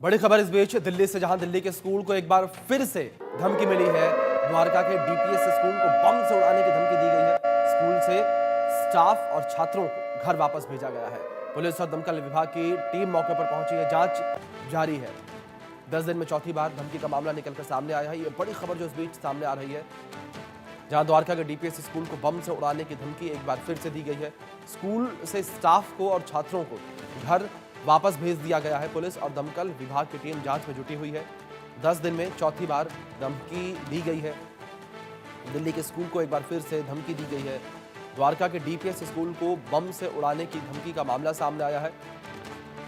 बड़ी खबर इस बीच दिल्ली से, जहां दिल्ली के स्कूल को एक बार फिर से धमकी मिली है। द्वारका के डीपीएस स्कूल को बम से उड़ाने की धमकी दी गई है। स्कूल से स्टाफ और छात्रों को घर वापस भेजा गया है। पुलिस और दमकल विभाग की टीम मौके पर पहुंची है, जांच जारी है। 10 दिन में चौथी बार धमकी का मामला निकलकर सामने आया है। ये बड़ी खबर जो इस बीच सामने आ रही है, जहां द्वारका के डीपीएस स्कूल को बम से उड़ाने की धमकी एक बार फिर से दी गई है। स्कूल से स्टाफ को और छात्रों को घर वापस भेज दिया गया है। पुलिस और दमकल विभाग की टीम जांच में जुटी हुई है। 10 दिन में चौथी बार धमकी दी गई है। दिल्ली के स्कूल को एक बार फिर से धमकी दी गई है। द्वारका के डीपीएस स्कूल को बम से उड़ाने की धमकी का मामला सामने आया है।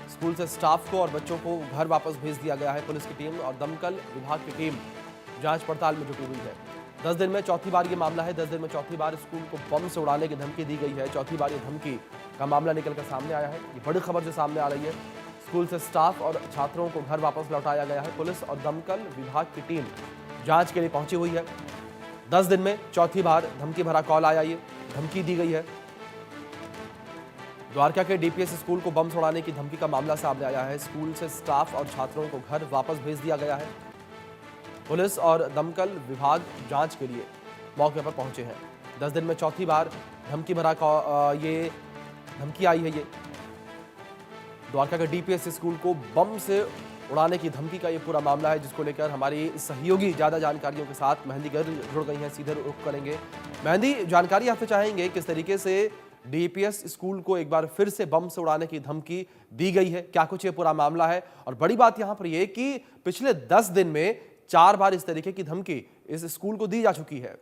स्कूल से स्टाफ को और बच्चों को घर वापस भेज दिया गया है। पुलिस की टीम और दमकल विभाग की टीम जांच पड़ताल में जुटी हुई है। 10 दिन में चौथी बार ये मामला है। 10 दिन में चौथी बार स्कूल को बम से उड़ाने की धमकी दी गई है। चौथी बार ये धमकी का मामला निकलकर सामने आया है। ये बड़ी खबर जो सामने आ रही है, स्कूल से स्टाफ और छात्रों को घर वापस लौटाया गया है। पुलिस और दमकल विभाग की टीम जांच के लिए पहुंची हुई है। 10 दिन में चौथी बार धमकी भरा कॉल आया, ये धमकी दी गई है। द्वारका के डीपीएस स्कूल को बम से उड़ाने की धमकी का मामला सामने आया है। स्कूल से स्टाफ और छात्रों को घर वापस भेज दिया गया है। पुलिस और दमकल विभाग जांच के लिए मौके पर पहुंचे हैं। 10 दिन में चौथी बार धमकी भरा ये धमकी आई है। ये द्वारका के डीपीएस स्कूल को बम से उड़ाने की धमकी का ये पूरा मामला है, जिसको लेकर हमारी सहयोगी ज्यादा जानकारियों के साथ मेहंदी गर्ग जुड़ गई हैं। सीधे रुख करेंगे। मेहंदी, जानकारी आपसे चाहेंगे किस तरीके से डीपीएस स्कूल को एक बार फिर से बम से उड़ाने की धमकी दी गई है, क्या कुछ ये पूरा मामला है? और बड़ी बात यहां पर यह कि पिछले 10 दिन में 4 बार इस तरीके की धमकी इस स्कूल को दी जा चुकी है।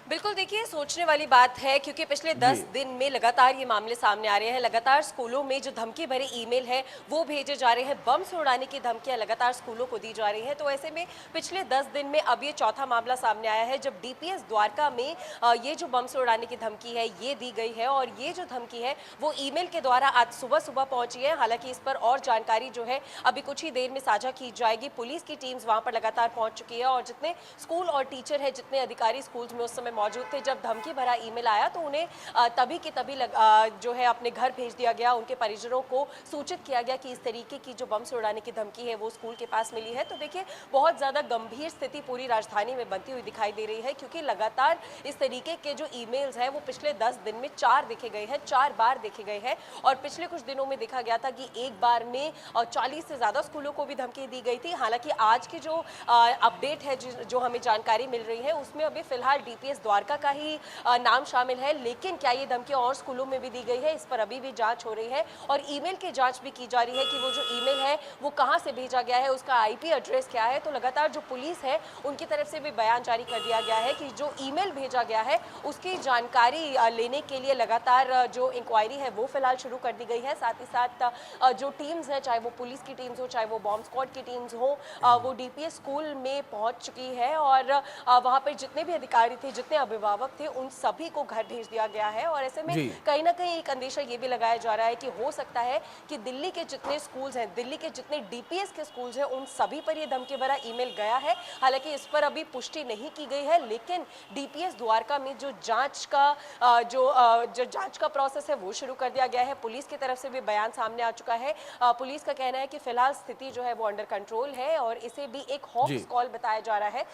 बिल्कुल, देखिए सोचने वाली बात है, क्योंकि पिछले 10 दिन में लगातार ये मामले सामने आ रहे हैं। लगातार स्कूलों में जो धमकी भरे ईमेल है वो भेजे जा रहे हैं। बम से उड़ाने की धमकियां लगातार स्कूलों को दी जा रही हैं। तो ऐसे में पिछले 10 दिन में अब ये चौथा मामला सामने आया है, जब डीपीएस द्वारका में ये जो बम से उड़ाने की धमकी है ये दी गई है। और ये जो धमकी है वो ईमेल के द्वारा आज सुबह पहुंची है। हालांकि इस पर और जानकारी जो है अभी कुछ ही देर में साझा की जाएगी। पुलिस की टीम्स वहां पर लगातार पहुंच चुकी है और जितने स्कूल और टीचर है, जितने अधिकारी स्कूल में उस समय मौजूद थे, जब धमकी भरा ईमेल आया तो उन्हें तभी के तभी जो है अपने घर भेज दिया गया। उनके परिजनों को सूचित किया गया कि इस तरीके की जो बम से उड़ाने की धमकी है वो स्कूल के पास मिली है। तो देखिए, बहुत ज्यादा गंभीर स्थिति पूरी राजधानी में बनती हुई दिखाई दे रही है, क्योंकि लगातार इस तरीके के जो ईमेल्स हैं वो पिछले 10 दिन में 4 देखे गए हैं, 4 बार देखे गए हैं। और पिछले कुछ दिनों में देखा गया था कि एक बार में 40 से ज्यादा स्कूलों को भी धमकी दी गई थी। हालांकि आज की जो अपडेट है, जो हमें जानकारी मिल रही है, उसमें अभी फिलहाल डीपीएस द्वारका का ही नाम शामिल है। लेकिन क्या ये धमकी और स्कूलों में भी दी गई है, इस पर अभी भी जांच हो रही है। और ईमेल की जांच भी की जा रही है कि वो जो ईमेल है वो कहां से भेजा गया है, उसका आईपी एड्रेस क्या है। तो लगातार जो पुलिस है उनकी तरफ से भी बयान जारी कर दिया गया है कि जो ईमेल भेजा गया है उसकी जानकारी लेने के लिए लगातार जो इंक्वायरी है वो फिलहाल शुरू कर दी गई है। साथ ही साथ जो टीम्स हैं, चाहे वो पुलिस की टीम्स हो, चाहे वो बॉम्ब स्क्वाड की टीम्स हो, वो डीपीएस स्कूल में पहुंच चुकी है। और वहां पर जितने भी अधिकारी थे, जितने अभिभावक थे, उन सभी को घर भेज दिया गया है। और ऐसे में कहीं ना कहीं एक अंदेशा ये भी लगाया जा रहा है कि हो सकता है कि दिल्ली के जितने स्कूल्स हैं, दिल्ली के जितने डीपीएस के स्कूल्स हैं, उन सभी पर ये धमकी भरा ईमेल गया है। हालांकि इस पर अभी पुष्टि नहीं की गई है, लेकिन डीपीएस द्वारका में जो जांच का प्रोसेस है वो शुरू कर दिया गया है। पुलिस की तरफ से भी बयान सामने आ चुका है। पुलिस का कहना है कि फिलहाल स्थिति जो है वो अंडर कंट्रोल है और इसे भी एक हॉक्स कॉल बताया जा रहा है,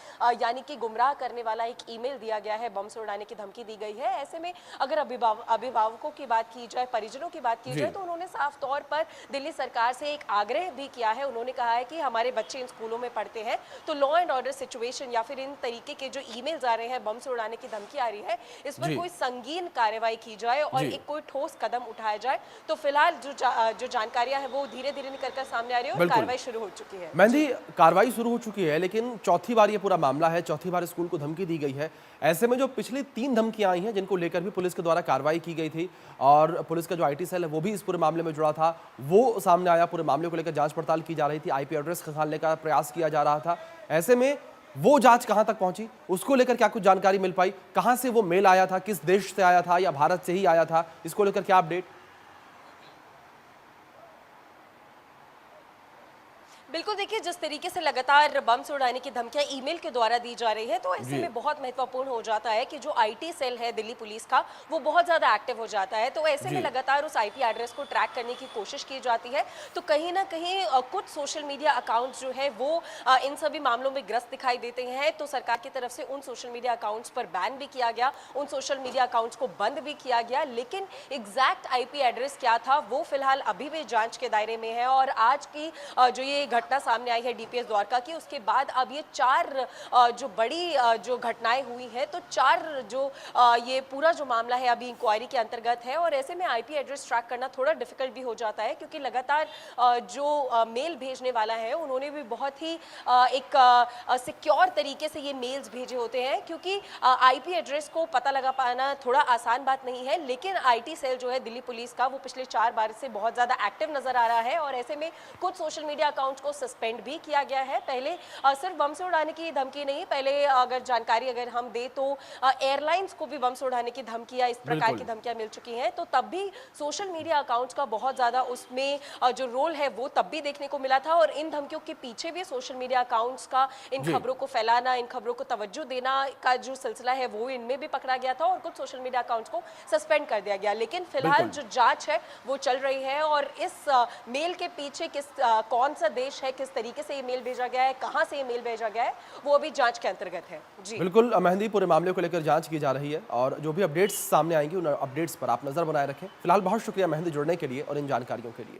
यानी कि गुमराह करने वाला एक ईमेल दिया गया है, बम से उड़ाने की धमकी दी गई है। ऐसे में अगर अभिभावकों की बात की जाए, परिजनों की बात की जाए, तो उन्होंने साफ तौर पर दिल्ली सरकार से एक आग्रह भी किया है। उन्होंने कहा है कि हमारे बच्चे इन स्कूलों में पढ़ते हैं, तो लॉ एंड ऑर्डर सिचुएशन या फिर इन तरीके के जो ईमेल्स आ रहे हैं, बम से उड़ाने की धमकी आ रही है, इस पर कोई संगीन कार्रवाई की जाए और एक कोई ठोस कदम उठाया जाए। तो फिलहाल जो जानकारियां हैं वो धीरे धीरे निकल कर सामने आ रही है और कार्रवाई शुरू हो चुकी है। मेहंदी, कार्रवाई शुरू हो चुकी है, लेकिन चौथी बार ये पूरा मामला है, चौथी बार स्कूल को धमकी दी गई है। ऐसे में जो पिछली 3 धमकियां आई हैं, जिनको लेकर भी पुलिस के द्वारा कार्रवाई की गई थी और पुलिस का जो आईटी सेल है वो भी इस पूरे मामले में जुड़ा था, वो सामने आया। पूरे मामले को लेकर जांच पड़ताल की जा रही थी, आईपी एड्रेस खंगालने का प्रयास किया जा रहा था। ऐसे में वो जांच कहां तक पहुंची, उसको लेकर क्या कुछ जानकारी मिल पाई? कहां से वो मेल आया था, किस देश से आया था या भारत से ही आया था, इसको लेकर क्या अपडेट? बिल्कुल। बिल्कुल देखिए, जिस तरीके से लगातार बम से उड़ाने की धमकियां ईमेल के द्वारा दी जा रही है, तो ऐसे जी। में बहुत महत्वपूर्ण हो जाता है कि जो आईटी सेल है दिल्ली पुलिस का, वो बहुत ज्यादा एक्टिव हो जाता है। तो ऐसे में जी। लगातार उस आईपी एड्रेस को ट्रैक करने की कोशिश की जाती है। तो कहीं ना कहीं कुछ सोशल मीडिया अकाउंट्स जो है वो इन सभी मामलों में ग्रस्त दिखाई देते हैं। तो सरकार की तरफ से उन सोशल मीडिया अकाउंट्स पर बैन भी किया गया, उन सोशल मीडिया अकाउंट्स को बंद भी किया गया, लेकिन एग्जैक्ट आईपी एड्रेस क्या था वो फिलहाल अभी भी जांच के दायरे में है। और आज की जो ये घटना सामने आई है डीपीएस द्वारका की, उसके बाद अब ये 4 जो बड़ी जो घटनाएं हुई हैं, तो 4 जो ये पूरा जो मामला है अभी इंक्वायरी के अंतर्गत है। और ऐसे में आईपी एड्रेस ट्रैक करना थोड़ा डिफिकल्ट भी हो जाता है, क्योंकि लगातार जो मेल भेजने वाला है उन्होंने भी बहुत ही एक सिक्योर तरीके से ये मेल्स भेजे होते हैं, क्योंकि आईपी एड्रेस को पता लगा पाना थोड़ा आसान बात नहीं है। लेकिन आईटी सेल जो है दिल्ली पुलिस का, वो पिछले 4 बार से बहुत ज्यादा एक्टिव नजर आ रहा है। और ऐसे में कुछ सोशल मीडिया अकाउंट्स को सस्पेंड भी किया गया है। पहले सिर्फ बम से उड़ाने की धमकी नहीं, पहले अगर जानकारी अगर हम दे तो एयरलाइंस को भी बम से उड़ाने की धमकियां, इस प्रकार की धमकियां मिल चुकी हैं। तो तब भी सोशल मीडिया अकाउंट्स का बहुत ज्यादा उसमें जो रोल है वो तब भी देखने को मिला था। और इन धमकियों के पीछे भी सोशल मीडिया अकाउंट्स का इन जी। खबरों को फैलाना, इन खबरों को तवज्जो देना का जो सिलसिला है वो इनमें भी पकड़ा गया था, और कुछ सोशल मीडिया अकाउंट्स को सस्पेंड कर दिया गया। लेकिन फिलहाल बिल्कुल। जो जांच है वो चल रही है, और इस मेल के पीछे कौन सा देश है, किस तरीके से ये मेल भेजा गया है, कहां से ये मेल भेजा गया है, वो अभी जांच के अंतर्गत है। जी बिल्कुल मेहंदी, पूरे मामले को लेकर जांच की जा रही है और जो भी अपडेट्स सामने आएंगी उन अपडेट्स पर आप नजर बनाए रखें। फिलहाल बहुत शुक्रिया मेहंदी, जुड़ने के लिए और इन जानकारियों के लिए।